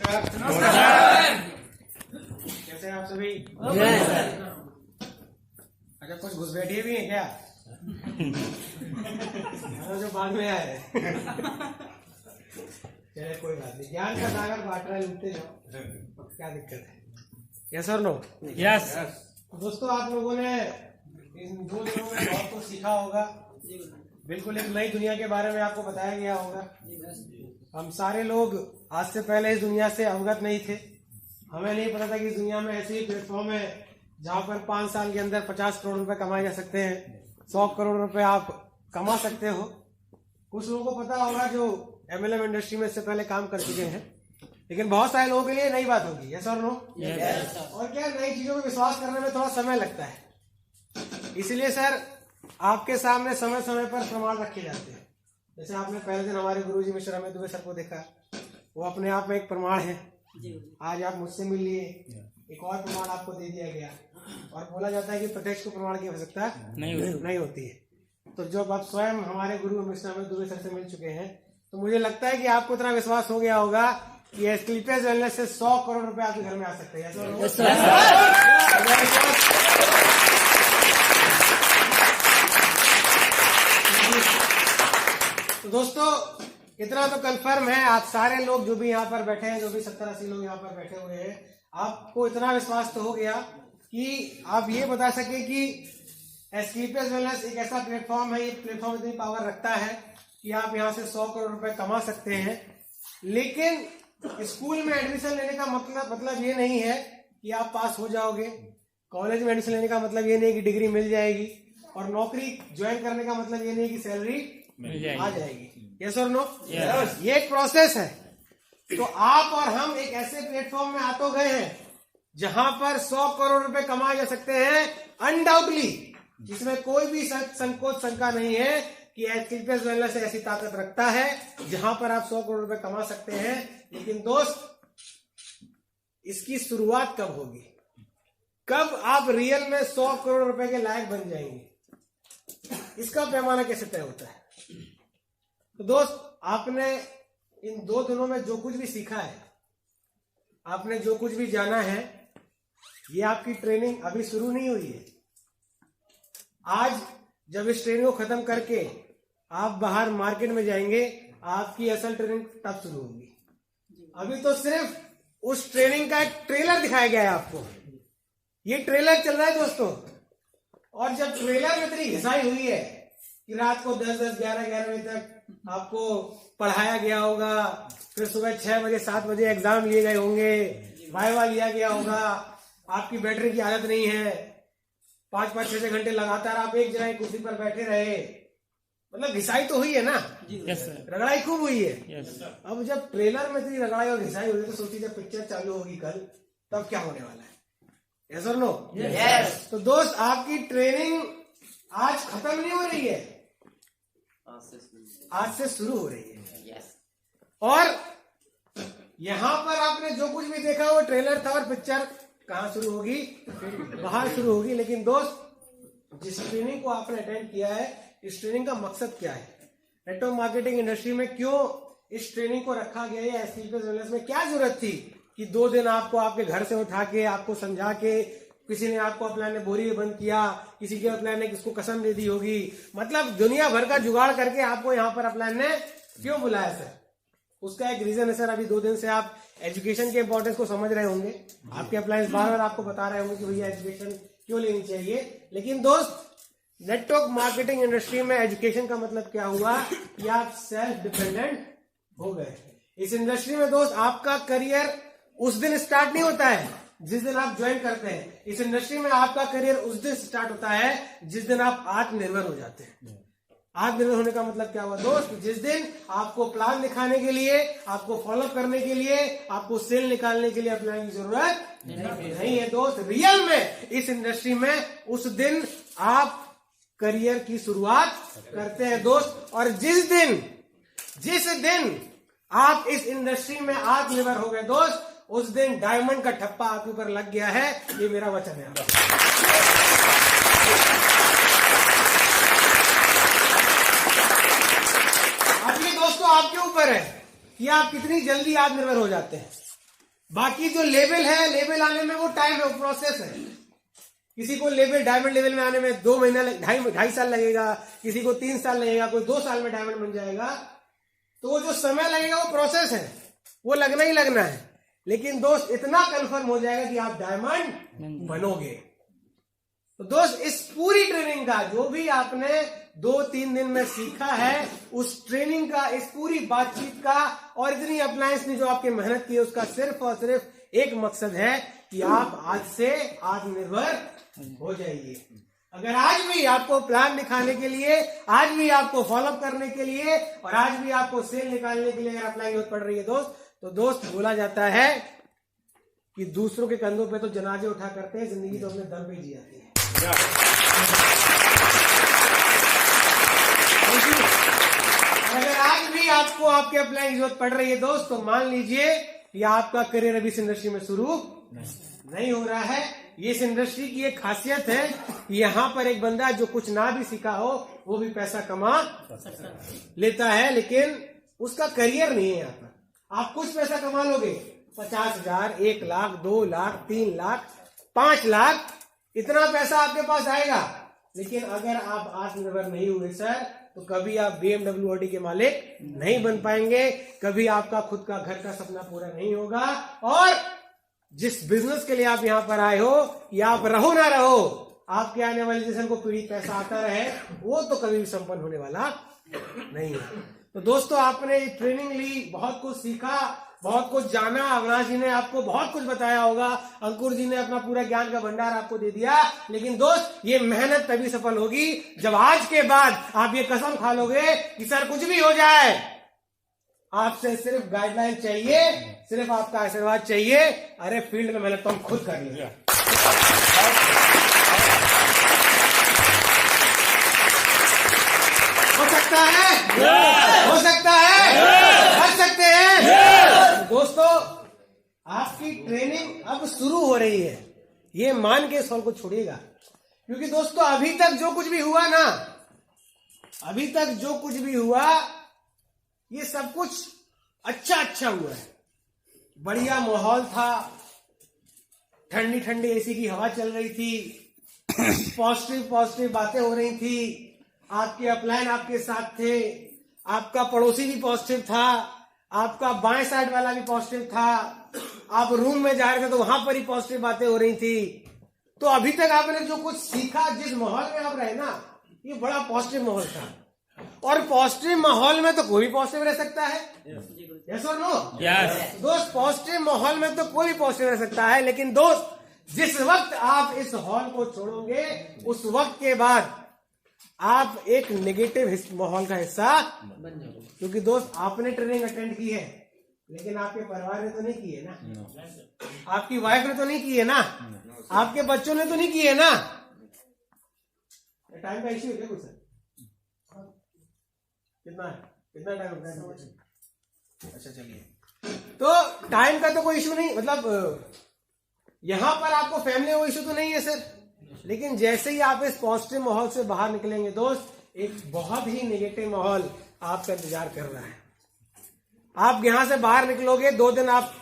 नमस्कार। कैसे हैं आप सभी? अच्छा, कुछ घुसपैठिए भी हैं क्या? जो बाद में आए। चलिए कोई बात नहीं, ज्ञान का सागर बांट रहा है, लूटते जाओ, क्या दिक्कत है? यस और नो? यस। दोस्तों, आप लोगों ने इन 2 दिनों में बहुत कुछ सीखा होगा। बिल्कुल एक नई दुनिया के बारे में आपको बताया गया होगा। हम सारे लोग आज से पहले इस दुनिया से अवगत नहीं थे। हमें नहीं पता था कि इस दुनिया में ऐसे ही प्लेटफॉर्म है जहां पर 5 साल के अंदर 50 करोड़ रुपए कमाए जा सकते हैं, 100 करोड़ रुपए आप कमा सकते हो। कुछ लोगों को पता होगा जो MLM इंडस्ट्री में इससे पहले काम कर चुके हैं, लेकिन बहुत सारे लोगों के लिए नई बात होगी। यस और नो? और क्या, नई चीजों में विश्वास करने में थोड़ा समय लगता है। इसलिए सर, आपके सामने समय समय पर प्रमाण रखे जाते हैं। जैसे आपने पहले दिन हमारे गुरुजी मिश्र अमित दुबे सर को देखा, वो अपने आप में एक प्रमाण है। आज आप मुझसे मिल लिए, एक और प्रमाण आपको दे दिया गया, और बोला जाता है कि प्रत्यक्ष को प्रमाण की आवश्यकता नहीं होती है। तो जब आप स्वयं हमारे गुरु मिश्र अमित दुबे सर से मिल चुके हैं, तो मुझे लगता है कि आपको इतना विश्वास हो गया होगा कि एस्क्लेपियस वेलनेस से 100 करोड़ रुपए आपके घर में आ सकते हैं। तो दोस्तों, इतना तो कंफर्म है, आप सारे लोग जो भी यहाँ पर बैठे हैं, जो भी 70-80 लोग यहाँ पर बैठे हुए हैं, आपको इतना विश्वास तो हो गया कि आप ये बता सके कि एस्क्लेपियस वेलनेस एक ऐसा प्लेटफॉर्म है, ये प्लेटफॉर्म इतनी पावर रखता है कि आप यहाँ से 100 करोड़ रुपए कमा सकते हैं। लेकिन स्कूल में एडमिशन लेने का मतलब ये नहीं है कि आप पास हो जाओगे। कॉलेज में एडमिशन लेने का मतलब ये नहीं कि डिग्री मिल जाएगी, और नौकरी ज्वाइन करने का मतलब ये नहीं कि सैलरी आ जाएगी। यस और नो? ये एक प्रोसेस है। तो आप और हम एक ऐसे प्लेटफॉर्म में आ तो गए हैं जहां पर 100 करोड़ रुपए कमाए जा सकते हैं अनडाउटली, जिसमें कोई भी संकोच शंका नहीं है कि एस्क्लेपियस वेलनेस ऐसी ताकत रखता है जहां पर आप 100 करोड़ रुपए कमा सकते हैं। लेकिन दोस्त, इसकी शुरुआत कब होगी? कब आप रियल में 100 करोड़ रुपए के लायक बन जाएंगे? इसका पैमाना कैसे तय होता है? तो दोस्त, आपने इन 2 दिनों में जो कुछ भी सीखा है, आपने जो कुछ भी जाना है, ये आपकी ट्रेनिंग अभी शुरू नहीं हुई है। आज जब इस ट्रेनिंग को खत्म करके आप बाहर मार्केट में जाएंगे, आपकी असल ट्रेनिंग तब शुरू होगी। अभी तो सिर्फ उस ट्रेनिंग का एक ट्रेलर दिखाया गया है आपको। ये ट्रेलर चल रहा है दोस्तों, और जब ट्रेलर में इतनी घिसाई हुई है कि रात को 10-10, 11-11 बजे तक आपको पढ़ाया गया होगा, फिर सुबह 6 बजे 7 बजे एग्जाम लिए गए होंगे, वाइवा लिया गया होगा, आपकी बैटरी की आदत नहीं है, 5-5, 6-6 घंटे लगातार आप एक जगह कुर्सी पर बैठे रहे, मतलब घिसाई तो हुई है ना? रगड़ाई खूब हुई है। अब जब ट्रेलर में इतनी रगड़ाई और घिसाई हुई, तो सोचिए जब पिक्चर चालू होगी कल, तब क्या होने वाला है? यस और नो? यस। तो दोस्त, आपकी ट्रेनिंग आज खत्म नहीं हो रही है, आज से शुरू हो रही है। और यहां पर आपने जो कुछ भी देखा वो ट्रेलर था, और पिक्चर कहां शुरू होगी? बाहर शुरू होगी। लेकिन दोस्त, जिस ट्रेनिंग को आपने अटेंड किया है, इस ट्रेनिंग का मकसद क्या है? नेटवर्क मार्केटिंग इंडस्ट्री में क्यों इस ट्रेनिंग को रखा गया है? एस्क्लेपियस वेलनेस में क्या जरूरत थी कि 2 दिन आपको आपके घर से उठा के, आपको समझा के, किसी ने आपको अपलाइन ने बोरी में बंद किया, किसी के अपलाइन ने किसको कसम दे दी होगी, मतलब दुनिया भर का जुगाड़ करके आपको यहाँ पर अपलाइन ने क्यों बुलाया सर? उसका एक रीजन है सर। अभी 2 दिन से आप एजुकेशन के इंपॉर्टेंस को समझ रहे होंगे, आपके अपलाइंस बार बार आपको बता रहे होंगे कि भैया एजुकेशन क्यों लेनी चाहिए। लेकिन दोस्त, नेटवर्क मार्केटिंग इंडस्ट्री में एजुकेशन का मतलब क्या हुआ कि आप सेल्फ डिपेंडेंट हो गए। इस इंडस्ट्री में दोस्त, आपका करियर उस दिन स्टार्ट नहीं होता है जिस दिन आप ज्वाइन करते हैं। इस इंडस्ट्री में आपका करियर उस दिन स्टार्ट होता है जिस दिन आप आत्मनिर्भर हो जाते हैं। आत्मनिर्भर होने का मतलब क्या हुआ दोस्त? जिस दिन आपको प्लान दिखाने के लिए, आपको फॉलो करने के लिए, आपको सेल निकालने के लिए अपलाइन की जरूरत नहीं है दोस्त। रियल में इस इंडस्ट्री में उस दिन आप करियर की शुरुआत करते हैं दोस्त। और जिस दिन आप इस इंडस्ट्री में आत्मनिर्भर हो गए दोस्त, उस दिन डायमंड का ठप्पा आपके ऊपर लग गया है। ये मेरा वचन है। आपके दोस्तों, आपके ऊपर है कि आप कितनी जल्दी आत्मनिर्भर हो जाते हैं। बाकी जो लेवल है, लेवल आने में वो टाइम है, वो प्रोसेस है। किसी को लेवल डायमंड लेवल में आने में 2 महीना 2.5 साल लगेगा, किसी को 3 साल लगेगा, कोई 2 साल में डायमंड बन जाएगा। तो वो जो समय लगेगा वो प्रोसेस है, वो लगना ही लगना है। लेकिन दोस्त इतना कंफर्म हो जाएगा कि आप डायमंड बनोगे। तो दोस्त इस पूरी ट्रेनिंग का जो भी आपने 2-3 दिन में सीखा है, उस ट्रेनिंग का, इस पूरी बातचीत का और इतनी अप्लायंस ने जो आपकी मेहनत की है, उसका सिर्फ और सिर्फ एक मकसद है कि आप आज से आत्मनिर्भर हो जाइए। अगर आज भी आपको प्लान दिखाने के लिए, आज भी आपको फॉलोअप करने के लिए और आज भी आपको सेल निकालने के लिए अगर अप्लाई जरूरत पड़ रही है दोस्त, तो दोस्त बोला जाता है कि दूसरों के कंधों पे तो जनाजे उठा करते हैं, जिंदगी तो अपने दम पे जी जाती है। अगर आज भी आपको आपके अप्लाई की जरूरत पड़ रही है दोस्त, तो मान लीजिए कि आपका करियर अभी इस इंडस्ट्री में शुरू नहीं हो रहा है। ये इस इंडस्ट्री की एक खासियत है कि यहाँ पर एक बंदा जो कुछ ना भी सीखा हो वो भी पैसा कमा लेता है, लेकिन उसका करियर नहीं है। यहाँ पर आप कुछ पैसा कमा लोगे, 50,000, 1 लाख, 2 लाख, 3 लाख, 5 लाख, इतना पैसा आपके पास आएगा। लेकिन अगर आप आत्मनिर्भर नहीं हुए सर, तो कभी आप BMW ऑडी के मालिक नहीं बन पाएंगे, कभी आपका खुद का घर का सपना पूरा नहीं होगा। और जिस बिजनेस के लिए आप यहाँ पर आए हो, या आप रहो ना रहो, आपके आने वाली जनरेशन को पीढ़ी पैसा आता रहे, वो तो कभी भी संपन्न होने वाला नहीं है। तो दोस्तों, आपने ट्रेनिंग ली, बहुत कुछ सीखा, बहुत कुछ जाना। अविनाश जी ने आपको बहुत कुछ बताया होगा, अंकुर जी ने अपना पूरा ज्ञान का भंडार आपको दे दिया। लेकिन दोस्त, ये मेहनत तभी सफल होगी जब आज के बाद आप ये कसम खा लोगे कि सर कुछ भी हो जाए, आपसे सिर्फ गाइडलाइन चाहिए, सिर्फ आपका आशीर्वाद चाहिए। अरे फील्ड में मेहनत तो हम खुद कर लेंगे। हो सकता है, हो सकता है, कर सकते हैं। दोस्तों, आपकी ट्रेनिंग अब शुरू हो रही है, ये मान के सवाल को छोड़िएगा। क्योंकि दोस्तों, अभी तक जो कुछ भी हुआ ना, अभी तक जो कुछ भी हुआ, ये सब कुछ अच्छा हुआ है। बढ़िया माहौल था, ठंडी ठंडी एसी की हवा चल रही थी, पॉजिटिव बातें हो रही थी, आपके अपलाइन आपके साथ थे, आपका पड़ोसी भी पॉजिटिव था, आपका बाएं साइड वाला भी पॉजिटिव था, आप रूम में जा रहे थे तो वहां पर ही पॉजिटिव बातें हो रही थी। तो अभी तक आपने जो कुछ सीखा, जिस माहौल में आप रहे ना, ये बड़ा पॉजिटिव माहौल था। और पॉजिटिव माहौल में तो कोई भी पॉजिटिव रह सकता है, यस और नो? यस। दोस्त, पॉजिटिव माहौल में तो कोई भी पॉजिटिव रह सकता है। लेकिन दोस्त, जिस वक्त आप इस हॉल को छोड़ोगे, उस वक्त के बाद आप एक नेगेटिव माहौल का हिस्सा बन जाओगे। क्योंकि दोस्त, आपने ट्रेनिंग अटेंड की है, लेकिन आपके परिवार ने तो नहीं की है ना, आपकी वाइफ ने तो नहीं की है ना, आपके बच्चों ने तो नहीं की है ना। टाइम का इश्यू है क्या कुछ? कितना टाइम होता है? अच्छा, चलिए। तो टाइम का तो कोई इशू नहीं, मतलब यहां पर आपको फैमिली का इशू तो नहीं है सर। लेकिन जैसे ही आप इस पॉजिटिव माहौल से बाहर निकलेंगे दोस्त, एक बहुत ही नेगेटिव माहौल आपका इंतजार कर रहा है। आप यहां से बाहर निकलोगे, 2 दिन आप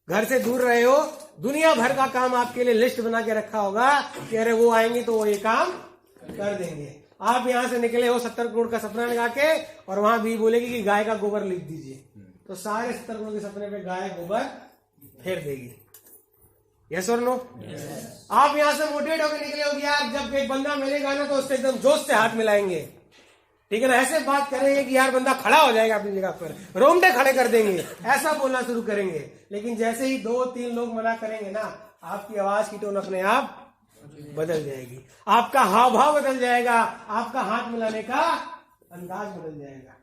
घर से दूर रहे हो, दुनिया भर का काम आपके लिए लिस्ट बना के रखा होगा कि अरे वो आएंगे तो वो ये काम कर देंगे। आप यहां से निकले हो 70 करोड़ का सपना लगा के, और वहां भी बोलेगी कि गाय का गोबर लिख दीजिए, तो सारे 70 करोड़ के सपने पे गाय गोबर फेर देगी। यस और नो? आप यहां से मोटिवेट होकर निकले हो कि यार जब एक बंदा मिलेगा ना तो उससे एकदम जोश से हाथ मिलाएंगे, ठीक है ना, ऐसे बात करेंगे कि यार बंदा खड़ा हो जाएगा अपनी जगह पर, रोमटे खड़े कर देंगे, ऐसा बोलना शुरू करेंगे। लेकिन जैसे ही 2-3 लोग मना करेंगे ना, आपकी आवाज की टोन अपने आप बदल जाएगी, आपका हाव भाव बदल जाएगा, आपका हाथ मिलाने का अंदाज बदल जाएगा।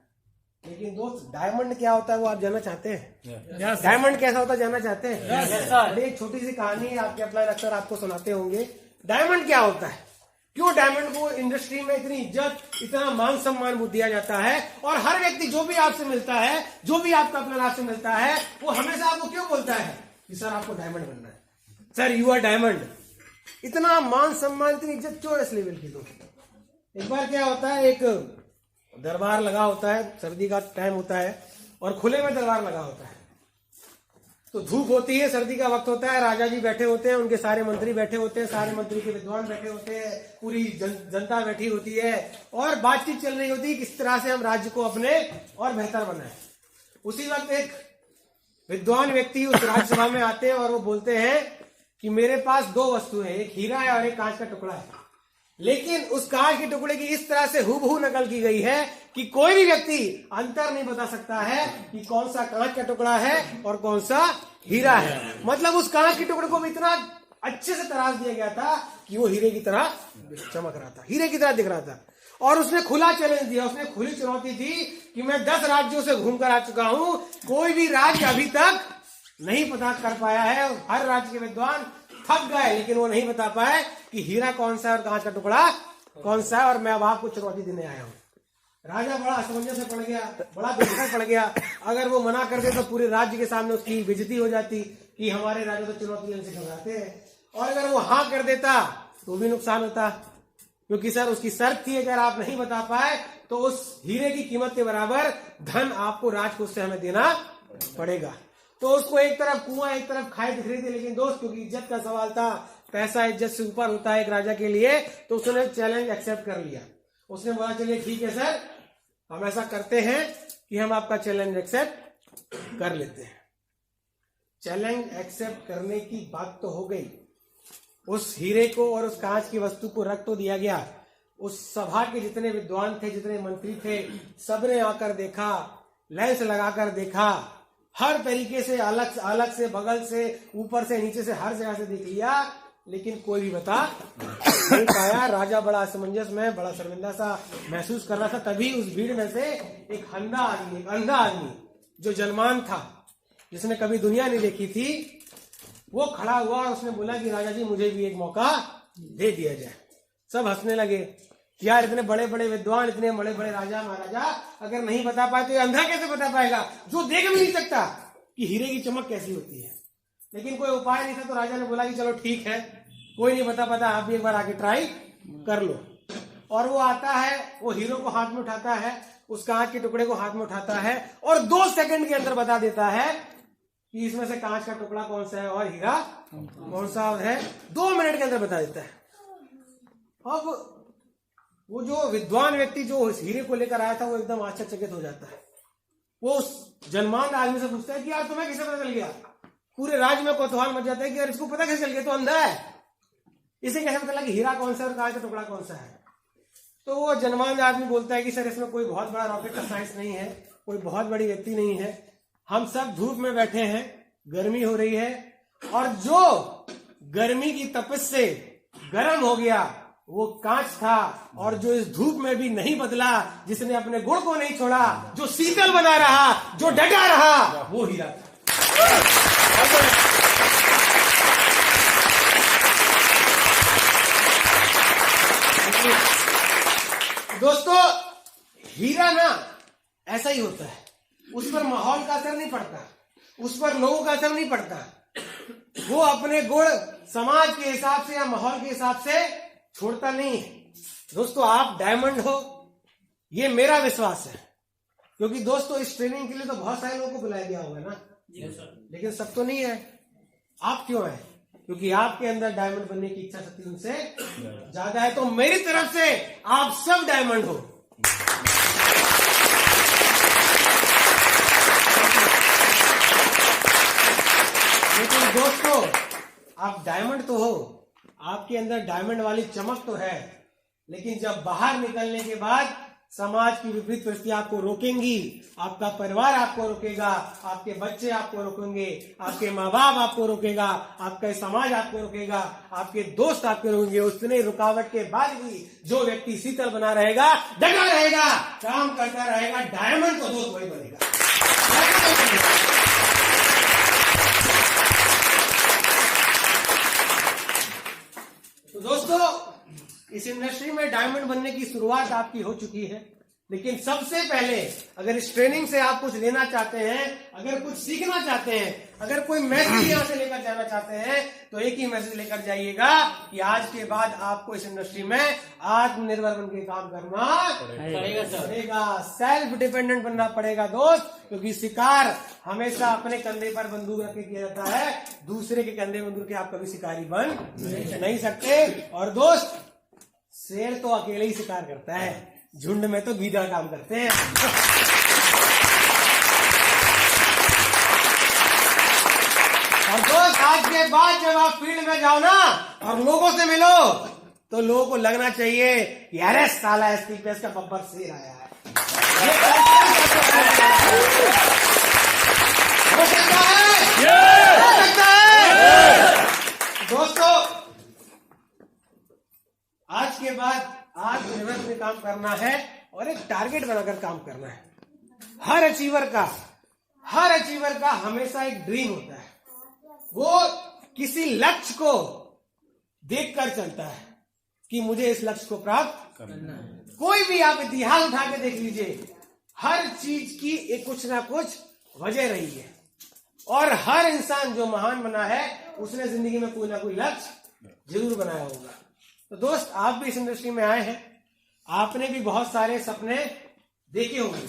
लेकिन दोस्त, डायमंड क्या होता है वो आप जानना चाहते हैं? डायमंड कैसा होता है जानना चाहते हैं? एक छोटी सी कहानी है, आपके अपलाइन अक्सर आपको सुनाते होंगे। डायमंड क्या होता है, क्यों डायमंड को इंडस्ट्री में इतनी इज्जत, इतना मान सम्मान दिया जाता है, और हर व्यक्ति जो भी आपसे मिलता है, जो भी आपका अपलाइन आपसे मिलता है, वो हमेशा आपको क्यों बोलता है कि सर आपको डायमंड बनना है, सर यू आर डायमंड। इतना मान सम्मान, इतनी इज्जत क्यों इस लेवल की? दोस्तों, एक बार क्या होता है, एक दरबार लगा होता है, सर्दी का टाइम होता है और खुले में दरबार लगा होता है। तो धूप होती है, सर्दी का वक्त होता है, राजा जी बैठे होते हैं, उनके सारे मंत्री बैठे होते हैं, सारे मंत्री के विद्वान बैठे होते हैं, पूरी जनता बैठी होती है और बातचीत चल रही होती है किस तरह से हम राज्य को अपने और बेहतर बनाएं। उसी वक्त एक विद्वान व्यक्ति उस राज्यसभा में आते हैं और वो बोलते हैं कि मेरे पास दो वस्तुएं हैं, एक हीरा है और एक कांच का टुकड़ा है, लेकिन उस कांच के टुकड़े की इस तरह से हूबहू नकल की गई है कि कोई भी व्यक्ति अंतर नहीं बता सकता है कि कौन सा कांच का टुकड़ा है और कौन सा हीरा है। मतलब उस कांच के टुकड़े को भी इतना अच्छे से तराश दिया गया था कि वो हीरे की तरह चमक रहा था, हीरे की तरह दिख रहा था। और उसने खुला चैलेंज दिया, उसने खुली चुनौती दी कि मैं 10 राज्यों से घूमकर आ चुका हूं, कोई भी राज्य अभी तक नहीं पता कर पाया है। हर राज्य के विद्वान थक गए लेकिन वो नहीं बता पाए कि हीरा कौन सा है और कांच का टुकड़ा कौन सा है, और मैं अब आपको चुनौती देने आया हूं। राजा बड़ा असमंजस में पड़ गया, बड़ा बेचैन पड़ गया। अगर वो मना कर दे तो पूरे राज्य के सामने उसकी बेइज्जती हो जाती कि हमारे राजा तो चुनौती लेने से घबराते हैं, और अगर वो हाँ कर देता तो भी नुकसान होता, क्योंकि सर उसकी शर्त थी अगर आप नहीं बता पाए तो उस हीरे की कीमत के बराबर धन आपको राजकोष से हमें देना पड़ेगा। तो उसको एक तरफ कुआं एक तरफ खाए दिख रही थी, लेकिन दोस्त क्योंकि इज्जत का सवाल था, पैसा इज्जत से ऊपर होता है एक राजा के लिए, तो उसने चैलेंज एक्सेप्ट कर लिया। उसने बोला चलिए ठीक है सर, हम ऐसा करते हैं कि हम आपका चैलेंज एक्सेप्ट कर लेते हैं। चैलेंज एक्सेप्ट करने की बात तो हो गई, उस हीरे को और उस कांच की वस्तु को रख तो दिया गया। उस सभा के जितने विद्वान थे, जितने मंत्री थे, सबने आकर देखा, लेंस लगाकर देखा, हर तरीके से अलग से, बगल से, ऊपर से, नीचे से, हर जगह से देख लिया, लेकिन कोई भी बता नहीं पाया। राजा बड़ा असमंजस में, बड़ा शर्मिंदा सा महसूस कर रहा था। तभी उस भीड़ में से एक अंधा आदमी जो जन्मान था, जिसने कभी दुनिया नहीं देखी थी, वो खड़ा हुआ और उसने बोला कि राजा जी मुझे भी एक मौका दे दिया जाए। सब हंसने लगे, यार इतने बड़े बड़े विद्वान, इतने बड़े बड़े राजा महाराजा अगर नहीं बता पाए तो ये अंधा कैसे बता पाएगा जो देख भी नहीं सकता कि हीरे की चमक कैसी होती है। लेकिन कोई उपाय नहीं था, तो राजा ने बोला कि चलो ठीक है, कोई नहीं बता पाता, आप भी एक बार आके ट्राई कर लो। और वो आता है, वो हीरो को हाथ में उठाता है, उस कांच के टुकड़े को हाथ में उठाता है और 2 सेकंड के अंदर बता देता है कि इसमें से कांच का टुकड़ा कौन सा है और हीरा कौन सा है। 2 मिनट के अंदर बता देता है। अब वो जो विद्वान व्यक्ति जो उस हीरे को लेकर आया था वो एकदम आश्चर्यचकित हो जाता है। वो उस जन्मान आदमी से पूछता है कि यार तुम्हें कैसे पता चल गया। पूरे राज्य में कौतूहल मच जाता है कि यार इसको पता कैसे चल गया, तो अंधा है, इसे कैसे पता लगा कि हीरा कौन सा है और कांच का टुकड़ा कौन सा है। तो वो जन्मान आदमी बोलता है कि सर इसमें कोई बहुत बड़ा रॉकेट का साइंस नहीं है, कोई बहुत बड़ी व्यक्ति नहीं है, हम सब धूप में बैठे हैं, गर्मी हो रही है, और जो गर्मी की तपिश से गर्म हो गया वो कांच था, और जो इस धूप में भी नहीं बदला, जिसने अपने गुण को नहीं छोड़ा, जो शीतल बना रहा, जो डटा रहा, वो हीरा था। दोस्तों हीरा ना ऐसा ही होता है, उस पर माहौल का असर नहीं पड़ता, उस पर लोगों का असर नहीं पड़ता, वो अपने गुण समाज के हिसाब से या माहौल के हिसाब से छोड़ता नहीं है। दोस्तों आप डायमंड हो, ये मेरा विश्वास है, क्योंकि दोस्तों इस ट्रेनिंग के लिए तो बहुत सारे लोगों को बुलाया गया होगा ना, लेकिन सब तो नहीं है। आप क्यों है? क्योंकि आपके अंदर डायमंड बनने की इच्छा शक्ति उनसे ज्यादा है। तो मेरी तरफ से आप सब डायमंड हो। लेकिन दोस्तों आप डायमंड तो हो, आपके अंदर डायमंड वाली चमक तो है, लेकिन जब बाहर निकलने के बाद समाज की विपरीत परिस्थिति आपको रोकेंगी, आपका परिवार आपको रोकेगा, आपके बच्चे आपको रोकेंगे, आपके माँ बाप आपको रोकेगा, आपका समाज आपको रोकेगा, आपके दोस्त आपको रोकेंगे। उतने रुकावट के बाद भी जो व्यक्ति शीतल बना रहेगा, डटा रहेगा, काम करता रहेगा, डायमंड तो दोस्त वही बनेगा। तो दोस्तों इस इंडस्ट्री में डायमंड बनने की शुरुआत आपकी हो चुकी है। लेकिन सबसे पहले अगर इस ट्रेनिंग से आप कुछ लेना चाहते हैं, अगर कुछ सीखना चाहते हैं, अगर कोई मैसेज यहां से लेकर जाना चाहते हैं, तो एक ही मैसेज लेकर जाइएगा कि आज के बाद आपको इस इंडस्ट्री में आत्मनिर्भर बन के काम करना पड़ेगा, सेल्फ डिपेंडेंट बनना पड़ेगा दोस्त। क्योंकि शिकार हमेशा अपने कंधे पर बंदूक रख के किया जाता है, दूसरे के कंधे बंदूक के आप कभी शिकारी बन नहीं सकते। और दोस्त, शेर तो अकेले ही शिकार करता है, झुंड में तो गीदड़ काम करते हैं। और दोस्त, आज के बाद जब आप फील्ड में जाओ ना और लोगों से मिलो, तो लोगों को लगना चाहिए कि अरे साला STPS का बब्बर शेर आया है। हो सकता है दोस्तों, आज के बाद आत्मनिर्भर में काम करना है और एक टारगेट बनाकर काम करना है। हर अचीवर का हमेशा एक ड्रीम होता है, वो किसी लक्ष्य को देखकर चलता है कि मुझे इस लक्ष्य को प्राप्त करना है। कोई भी आप इतिहास उठा के देख लीजिए, हर चीज की एक कुछ ना कुछ वजह रही है, और हर इंसान जो महान बना है उसने जिंदगी में कोई ना कोई लक्ष्य जरूर बनाया होगा। तो दोस्त, आप भी इस इंडस्ट्री में आए हैं, आपने भी बहुत सारे सपने देखे होंगे,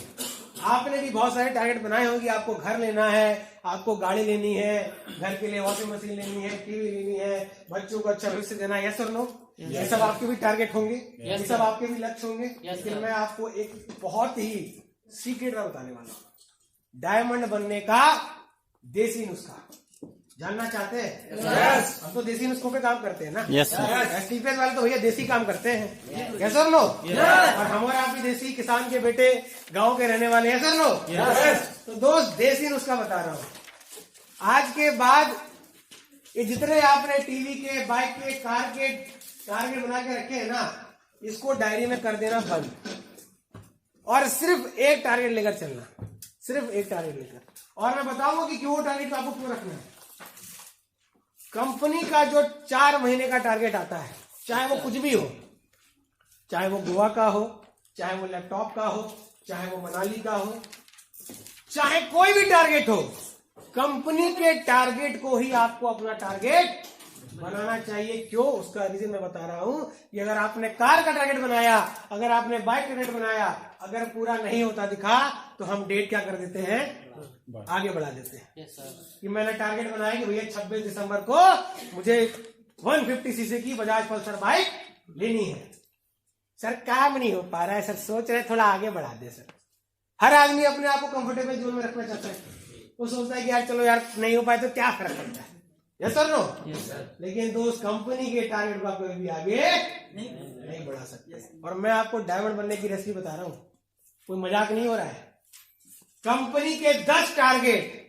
आपने भी बहुत सारे टारगेट बनाए होंगे। आपको घर लेना है, आपको गाड़ी लेनी है, घर के लिए वॉशिंग मशीन लेनी है, टीवी लेनी है, बच्चों को अच्छा भविष्य देना है, यस और नो? ये सब आपके भी टारगेट होंगे, ये सब आपके भी लक्ष्य होंगे। लेकिन मैं आपको एक बहुत ही सीक्रेट बताने वाला हूँ, डायमंड बनने का देसी नुस्खा। जानना चाहते हैं? yes. हम तो देसी नुस्खों पे काम करते हैं ना। STPS वाले तो भैया देसी काम करते हैं, यस और नो? और हमारा आप भी देसी किसान के बेटे, गांव के रहने वाले, यस और नो? तो दोस्त, देसी नुस्खा बता रहा हूं। आज के बाद ये जितने आपने टीवी के, बाइक के, कार के टारगेट बना के रखे हैं ना, इसको डायरी में कर देना बंद, और सिर्फ एक टारगेट लेकर चलना, सिर्फ एक टारगेट लेकर। और मैं बताऊंगा कि क्यों टारगेट आपको क्यों रखना है। कंपनी का जो 4 महीने का टारगेट आता है, चाहे वो कुछ भी हो, चाहे वो गोवा का हो, चाहे वो लैपटॉप का हो, चाहे वो मनाली का हो, चाहे कोई भी टारगेट हो, कंपनी के टारगेट को ही आपको अपना टारगेट बनाना चाहिए। क्यों? उसका रीजन मैं बता रहा हूं कि अगर आपने कार का टारगेट बनाया, अगर आपने बाइक का टारगेट बनाया, अगर पूरा नहीं होता दिखा, तो हम डेट क्या कर देते हैं, आगे बढ़ा देते हैं। कि मैंने टारगेट बनाया कि भैया 26 दिसंबर को मुझे 150cc की बजाज पल्सर बाइक लेनी है। सर काम नहीं हो पा रहा है सर, सोच रहे थोड़ा आगे बढ़ा दे सर। हर आदमी अपने आप को कंफर्टेबल जोन में रखना चाहता है, वो सोचता है कि यार चलो यार नहीं हो पाए तो क्या फर्क पड़ता है, यस सर नो? लेकिन दोस्त, कंपनी के टारगेट को कोई भी आगे नहीं बढ़ा सकते। और मैं आपको डायमंड बनने की रेसिपी बता रहा हूं, कोई मजाक नहीं हो रहा है। कंपनी के 10 टारगेट,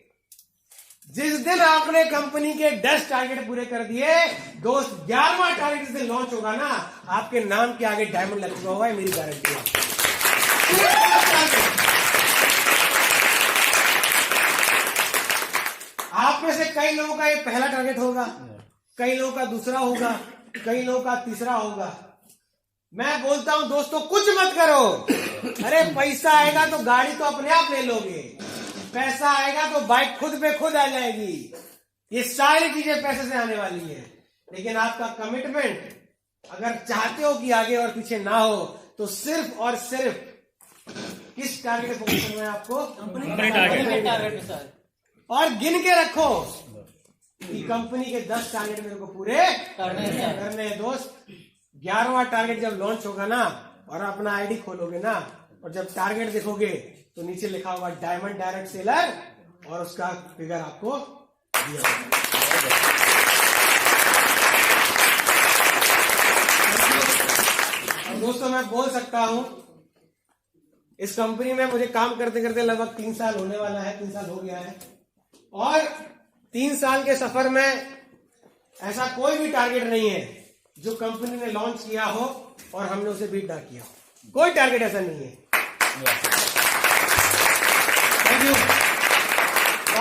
जिस दिन आपने कंपनी के 10 टारगेट पूरे कर दिए दोस्त, 11वां टारगेट जिस दिन लॉन्च होगा ना, आपके नाम के आगे डायमंड लग चुका होगा, मेरी गारंटी है। आप में से कई लोगों का ये पहला टारगेट होगा, कई लोगों का दूसरा होगा, कई लोगों का तीसरा होगा। मैं बोलता हूं दोस्तों, कुछ मत करो। अरे पैसा आएगा तो गाड़ी तो अपने आप ले लोगे, पैसा आएगा तो बाइक खुद पे खुद आ जाएगी, ये सारी चीजें पैसे से आने वाली है। लेकिन आपका कमिटमेंट अगर चाहते हो कि आगे और पीछे ना हो, तो सिर्फ और सिर्फ किस टारगेट फोकस करना है आपको? Company target. और गिन के रखो कि कंपनी के 10 टारगेट मेरे को पूरे करने हैं दोस्त। 11वां टारगेट जब लॉन्च होगा ना, और अपना आईडी खोलोगे ना, और जब टारगेट देखोगे तो नीचे लिखा होगा डायमंड डायरेक्ट सेलर, और उसका फिगर आपको दिया होगा। और दोस्तों, मैं बोल सकता हूं, इस कंपनी में मुझे काम करते करते लगभग 3 साल होने वाला है, 3 साल हो गया है। और 3 साल के सफर में ऐसा कोई भी टारगेट नहीं है जो कंपनी ने लॉन्च किया हो और हमने उसे बीट ना किया हो। कोई टारगेट ऐसा नहीं है। Thank you.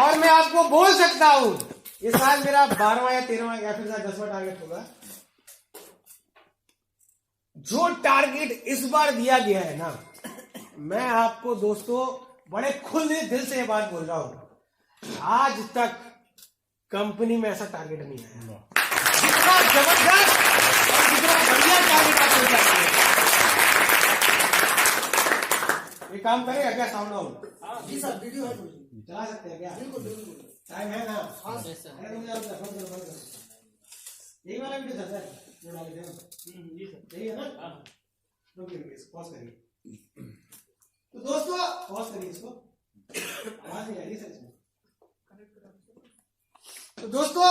और मैं आपको बोल सकता हूं, ये साल मेरा 12वां या 13वां या फिर 10वां टारगेट होगा। जो टारगेट इस बार दिया गया है ना, मैं आपको दोस्तों बड़े खुले दिल से ये बात बोल रहा हूं, आज तक कंपनी में ऐसा टारगेट नहीं आया। जितना जबरदस्त और जितना बढ़िया टारगेट आप ले सकते हैं। ये काम करेगा क्या साउंड आउट? जी सर, वीडियो है चला सकते हैं क्या? बिल्कुल बिल्कुल। टाइम है ना? हाँ सर। अरे तुम जाओ, बंद करो। यही वाला वीडियो था सर जो डाले थे हम? यही है ना? पॉज करिए। तो दोस्तों पॉज करिए इसको, आवाज नहीं आ रही सर इसमें। तो दोस्तों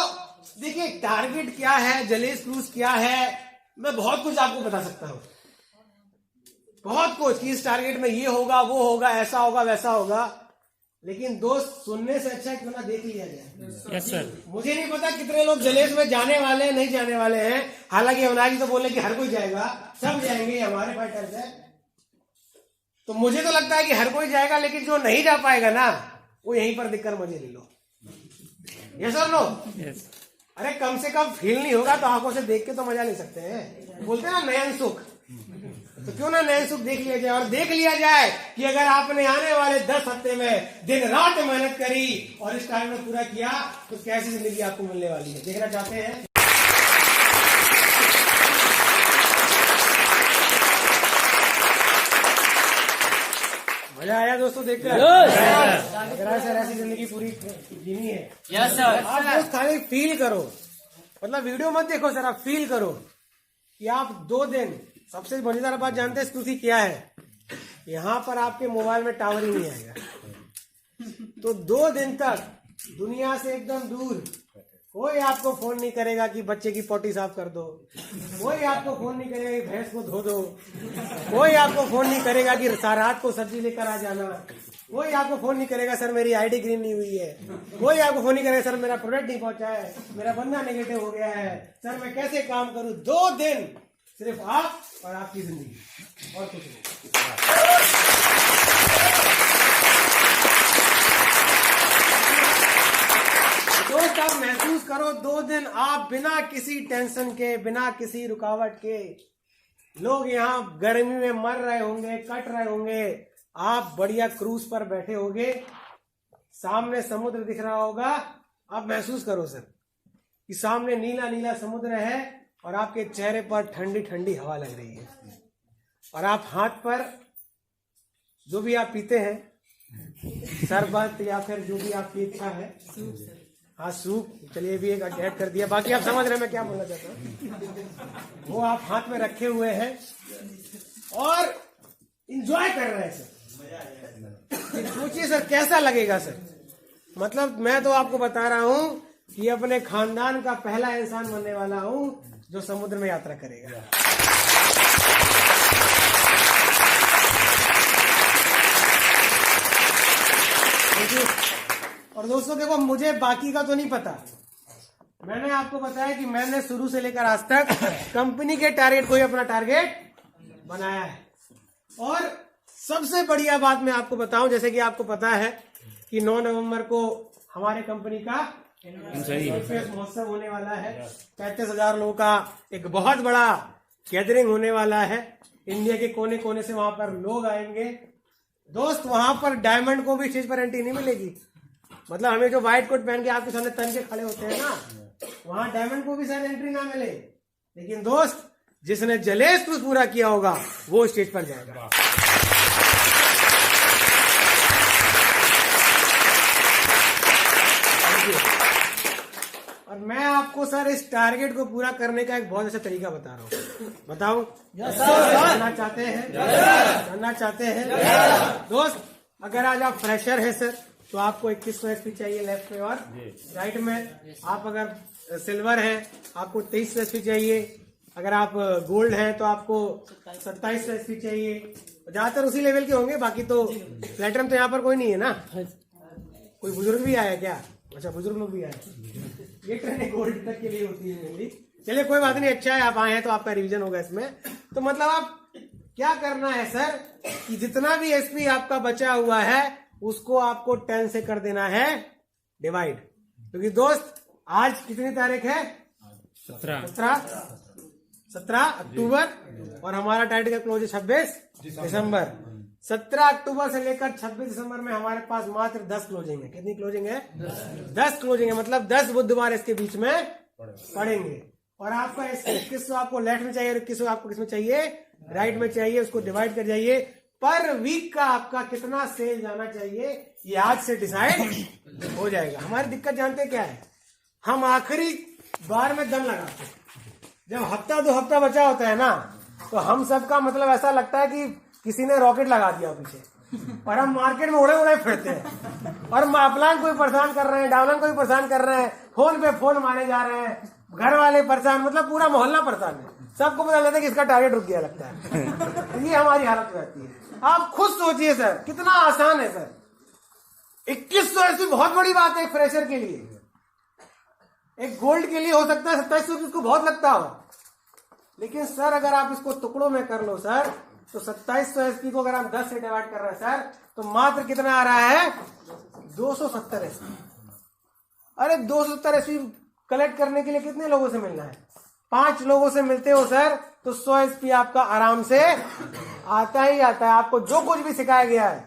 देखिए टारगेट क्या है, जलेस क्रूज क्या है, मैं बहुत कुछ आपको बता सकता हूं, बहुत कुछ कि इस टारगेट में ये होगा, वो होगा, ऐसा होगा, वैसा होगा, लेकिन दोस्त सुनने से अच्छा क्यों ना देख लिया जाए। Yes sir. मुझे नहीं पता कितने लोग जलेस में जाने वाले हैं, नहीं जाने वाले हैं। हालांकि अवनाश जी तो बोले कि हर कोई जाएगा, सब जाएंगे, हमारे फाइटर्स है। तो मुझे तो लगता है कि हर कोई जाएगा, लेकिन जो नहीं जा पाएगा ना वो यहीं पर दिक्कत मजे ले लो। यस और नो? यस। अरे कम से कम फील नहीं होगा तो आंखों से देख के तो मजा ले सकते हैं। बोलते हैं ना नयन सुख, तो क्यों ना नयन सुख देख लिया जाए और देख लिया जाए कि अगर आपने आने वाले 10 हफ्ते में दिन रात मेहनत करी और इस टाइम में पूरा किया तो कैसी जिंदगी आपको मिलने वाली है। देखना चाहते हैं? मजा आया दोस्तों देखकर? अगर सर ऐसी जिंदगी पूरी जीनी है। Yes sir. आप दोस्त खाली फील करो, मतलब वीडियो मत देखो सर, आप फील करो कि आप 2 दिन, सबसे मजेदार बात जानते हैं स्थिति क्या है, यहाँ पर आपके मोबाइल में टावर ही नहीं आएगा। तो 2 दिन तक दुनिया से एकदम दूर, कोई आपको फोन नहीं करेगा कि बच्चे की पोटी साफ कर दो, कोई आपको फोन नहीं करेगा कि भैंस को धो दो, कोई आपको फोन नहीं करेगा कि रात को सब्जी लेकर आ जाना, कोई आपको फोन नहीं करेगा सर मेरी आईडी ग्रीन नहीं हुई है, कोई आपको फोन नहीं करेगा सर मेरा प्रोडक्ट नहीं पहुंचा है, मेरा बंदा नेगेटिव हो गया है, सर मैं कैसे काम करूं। 2 दिन सिर्फ आप और आपकी जिंदगी, और कुछ नहीं। दोस्त आप महसूस करो 2 दिन आप बिना किसी टेंशन के, बिना किसी रुकावट के, लोग यहाँ गर्मी में मर रहे होंगे, कट रहे होंगे, आप बढ़िया क्रूज पर बैठे होंगे, सामने समुद्र दिख रहा होगा। आप महसूस करो सर कि सामने नीला नीला समुद्र है और आपके चेहरे पर ठंडी ठंडी हवा लग रही है, और आप हाथ पर जो भी आप पीते हैं, शरबत या फिर जो भी आपकी इच्छा है, हाँ सूप, चलिए भी एक ऐड कर दिया, बाकी आप समझ रहे हैं मैं क्या बोलना चाहता हूँ, वो आप हाथ में रखे हुए हैं और एंजॉय कर रहे हैं सर। सोचिए सर कैसा लगेगा सर, मतलब मैं तो आपको बता रहा हूँ कि अपने खानदान का पहला इंसान बनने वाला हूँ जो समुद्र में यात्रा करेगा। और दोस्तों देखो मुझे बाकी का तो नहीं पता, मैंने आपको बताया कि मैंने शुरू से लेकर आज तक कंपनी के टारगेट को ही अपना टारगेट बनाया है। और सबसे बढ़िया बात मैं आपको बताऊं, जैसे कि आपको पता है कि 9 नवंबर को हमारे कंपनी का महोत्सव होने वाला है, 35,000 लोगों का एक बहुत बड़ा गैदरिंग होने वाला है, इंडिया के कोने कोने से वहां पर लोग आएंगे। दोस्त वहां पर डायमंड को भी स्टेज पर एंट्री नहीं मिलेगी, मतलब हमें जो व्हाइट कोट पहन के आपके सामने तन के खड़े होते हैं ना, वहां डायमंड को भी शायद एंट्री ना मिले, लेकिन दोस्त जिसने जलेस क्रूज पूरा किया होगा वो स्टेज पर जाएगा। और मैं आपको सर इस टारगेट को पूरा करने का एक बहुत अच्छा तरीका बता रहा हूँ, बताओ जानना चाहते हैं? जानना चाहते हैं? दोस्त अगर आज आप फ्रेशर है सर तो आपको 2100 एसपी चाहिए लेफ्ट में, और राइट में आप अगर सिल्वर है आपको 2300 एसपी चाहिए, अगर आप गोल्ड है तो आपको 2700 एसपी चाहिए। ज्यादातर उसी लेवल के होंगे, बाकी तो प्लेटिनम तो यहाँ पर कोई नहीं है ना। कोई बुजुर्ग भी आया क्या? अच्छा बुजुर्ग लोग भी आए, ये ट्रेनिंग गोल्ड तक के लिए होती है मेनली। चलिए कोई बात नहीं, अच्छा है आप आए हैं तो आपका रिवीजन होगा इसमें। तो मतलब आप क्या करना है सर कि जितना भी एसपी आपका बचा हुआ है उसको आपको 10 से कर देना है डिवाइड, क्योंकि दोस्त आज कितनी तारीख है? 17 अक्टूबर और हमारा टाइट का क्लोज है 26 दिसंबर। 17 अक्टूबर से लेकर 26 दिसंबर में हमारे पास मात्र 10 क्लोजिंग है। कितनी क्लोजिंग है? 10 क्लोजिंग है, मतलब 10 बुधवार इसके बीच में पड़ेंगे। और आपका किस आपको लेफ्ट में चाहिए और किस आपको किसमें चाहिए? राइट में चाहिए। उसको डिवाइड कर जाइए। पर वीक का आपका कितना सेल जाना चाहिए ये आज से डिसाइड हो जाएगा। हमारी दिक्कत जानते क्या है? हम आखिरी बार में दम लगाते हैं। जब हफ्ता 2 हफ्ता बचा होता है ना, तो हम सबका मतलब ऐसा लगता है कि किसी ने रॉकेट लगा दिया पीछे, और हम मार्केट में उड़े उड़े फिरते हैं। और अपलाइन कोई परेशान कर रहे हैं, डाउनलाइन कोई परेशान कर रहे हैं, फोन पे फोन मारे जा रहे हैं, घर वाले परेशान, मतलब पूरा मोहल्ला परेशान है। सबको पता लगता है कि इसका टारगेट रुक गया लगता है। ये हमारी हालत रहती है। आप खुद सोचिए सर, कितना आसान है सर। 2100 ऐसी बहुत बड़ी बात है एक फ्रेशर के लिए। एक गोल्ड के लिए हो सकता है 2700 इसको बहुत लगता हो, लेकिन सर अगर आप इसको टुकड़ों में कर लो सर, तो 2700 एसपी को अगर हम 10 से डिवाइड कर रहे हैं सर, तो मात्र कितना आ रहा है? 270 एसपी। अरे 270 एसपी कलेक्ट करने के लिए कितने लोगों से मिलना है? 5 लोगों से मिलते हो सर, तो 100 एसपी आपका आराम से आता ही आता है। आपको जो कुछ भी सिखाया गया है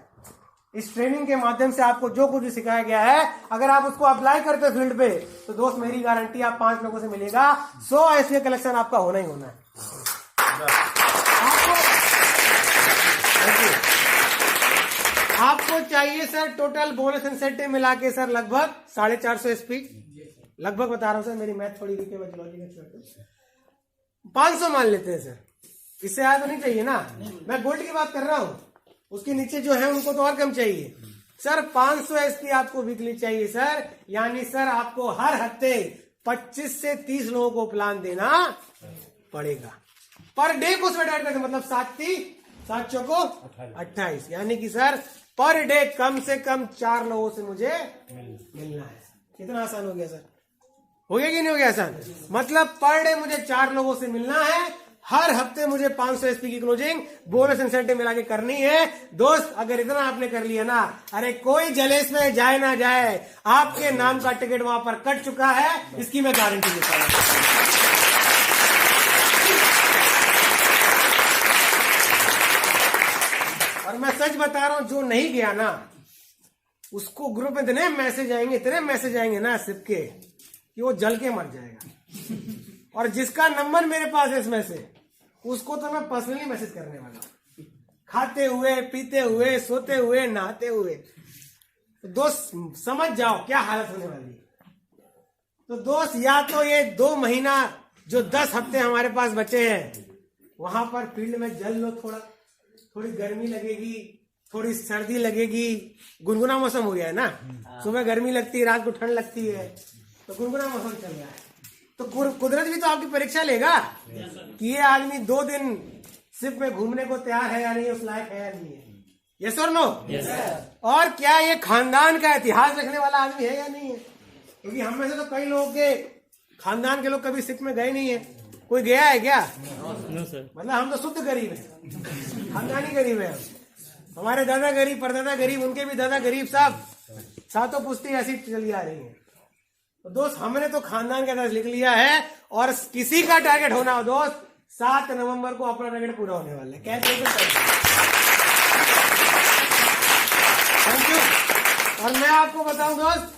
इस ट्रेनिंग के माध्यम से, आपको जो कुछ भी सिखाया गया है, अगर आप उसको अप्लाई करते हो फील्ड पे, तो दोस्त मेरी गारंटी आप 5 लोगों से मिलेगा, 100 एसपी कलेक्शन आपका होना ही होना है। आपको चाहिए सर टोटल बोनस इंसेंटिव मिला के सर लगभग 450 एसपी, लगभग बता रहा हूं सर, मेरी मैथ थोड़ी वीक है, मैं लॉजिक एक्सपर्ट। 500 मान लेते हैं सर, इससे आया तो नहीं चाहिए ना। मैं गोल्ड की बात कर रहा हूं, उसके नीचे जो है उनको तो और कम चाहिए सर। 500 एसपी आपको वीकली चाहिए सर, यानी सर आपको हर हफ्ते 25 से 30 लोगों को प्लान देना पड़ेगा। पर डे को उसमें ऐड करके, मतलब 7 चौको 28, यानी कि सर पर डे कम से कम 4 लोगों से मुझे मिलना है। कितना आसान हो गया सर? हो गया कि नहीं हो गया आसान? मतलब पर डे मुझे 4 लोगों से मिलना है, हर हफ्ते मुझे 500 एसपी की क्लोजिंग बोनस इंसेंटिव मिला के करनी है। दोस्त अगर इतना आपने कर लिया ना, अरे कोई जलेस में जाए ना जाए, आपके नाम का टिकट वहां पर कट चुका है, इसकी मैं गारंटी देता हूं। और मैं सच बता रहा हूं, जो नहीं गया ना, उसको ग्रुप में इतने मैसेज आएंगे ना सिर्फ के, कि वो जल के मर जाएगा। और जिसका नंबर मेरे पास है इसमें से, उसको तो मैं पर्सनली मैसेज करने वाला हूं, खाते हुए, पीते हुए, सोते हुए, नहाते हुए। तो दोस्त समझ जाओ क्या हालत होने वाली है। तो दोस्त या तो ये 2 महीना जो 10 हफ्ते हमारे पास बचे हैं, वहां पर फील्ड में जल लो, थोड़ी गर्मी लगेगी, थोड़ी सर्दी लगेगी, गुनगुना मौसम हो गया है ना, सुबह गर्मी लगती है, रात को ठंड लगती है, तो गुनगुना मौसम चल रहा है। तो कुदरत भी तो आपकी परीक्षा लेगा कि ये आदमी 2 दिन सिर्फ में घूमने को तैयार है या नहीं, उस लायक है या नहीं है। यस और नो? और क्या ये खानदान का इतिहास रखने वाला आदमी है या नहीं है? क्योंकि हम में से तो कई लोगों के खानदान के लोग कभी सिख में गए नहीं है। कोई गया है क्या? No sir. मतलब हम तो शुद्ध गरीब है, खानदानी गरीब है। हमारे दादा गरीब, परदादा गरीब, उनके भी दादा गरीब, साहब सातों पुश्ती ऐसी चली आ रही है। तो दोस्त हमने तो खानदान का दर्ज लिख लिया है, और किसी का टारगेट होना हो दोस्त, 7 नवंबर को अपना टारगेट पूरा होने वाला है। कैसे? Thank you. और मैं आपको बताऊं दोस्त,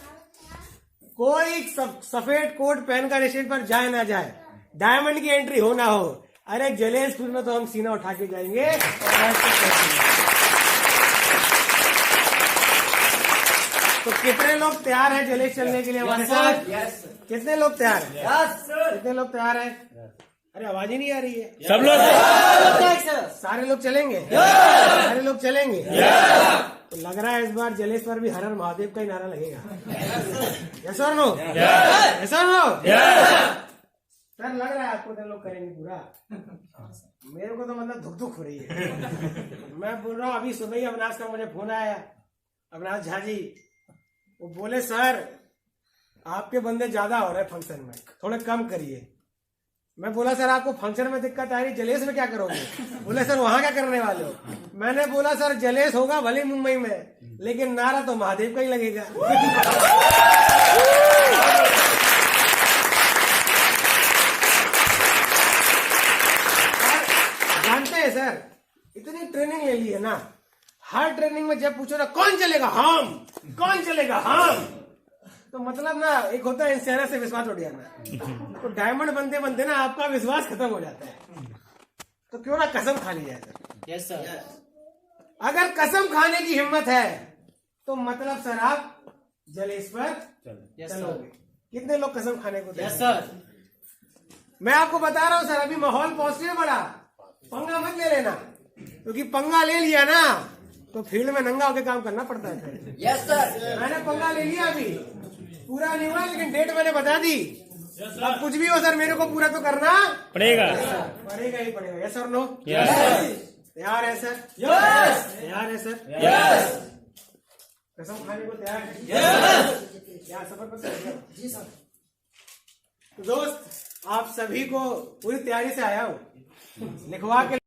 कोई सफेद कोट पहनकर स्टेज पर जाए ना जाए, डायमंड की एंट्री हो ना हो, अरे जलेसपुर में तो हम सीना उठा के जाएंगे। तो कितने लोग तैयार हैं जलेस चलने के लिए हमारे साथ? कितने लोग तैयार हैं? कितने लोग तैयार हैं? अरे आवाज ही नहीं आ रही है। सब लोग, सारे लोग चलेंगे? सारे लोग चलेंगे? तो लग रहा है इस बार जलेस पर भी हर हर महादेव का ही नारा लगेगा। यस और नो? यस और नो? सर लग रहा है आपको तो लोग करेंगे पूरा? मेरे को तो मतलब धुक हो रही है। मैं बोल रहा हूँ, अभी सुबह ही अविनाश का मुझे फोन आया, अविनाश झा जी, वो बोले सर आपके बंदे ज्यादा हो रहे फंक्शन में, थोड़े कम करिए। मैं बोला सर आपको फंक्शन में दिक्कत आ रही, जलेस में क्या करोगे? बोले सर वहां क्या करने वाले हो? मैंने बोला सर जलेस होगा भले मुंबई में, लेकिन नारा तो महादेव का ही लगेगा। जानते हैं सर, इतनी ट्रेनिंग ले ली है ना, हर ट्रेनिंग में जब पूछो ना कौन चलेगा हम, कौन चलेगा हम, तो मतलब ना एक होता है इंसाना से विश्वास उठ जाना। तो डायमंड बनते बनते ना आपका विश्वास खत्म हो जाता है। तो क्यों ना कसम खा ली जाए सर। Yes sir. अगर कसम खाने की हिम्मत है तो मतलब सर आप जलेश्वर चलोगे। कितने लोग कसम खाने को तैयार यस हैं? सर। मैं आपको बता रहा हूँ सर, अभी माहौल पॉजिटिव बड़ा, पंगा मत ले लेना, क्योंकि पंगा ले लिया ना तो फील्ड में नंगा होकर काम करना पड़ता है फिर। Yes sir. मैंने पंगा ले लिया, अभी पूरा नहीं हुआ लेकिन डेट मैंने बता दी। अब कुछ भी हो सर मेरे को पूरा तो करना पड़ेगा। पड़ेगा ही पड़ेगा। यस और नो? तैयार है सर? यस। तैयार है सर? यस। कसम खाने को तैयार है? यस। क्या सफर पर चल? जी सर। तो दोस्त आप सभी को पूरी तैयारी से आया हूँ लिखवा के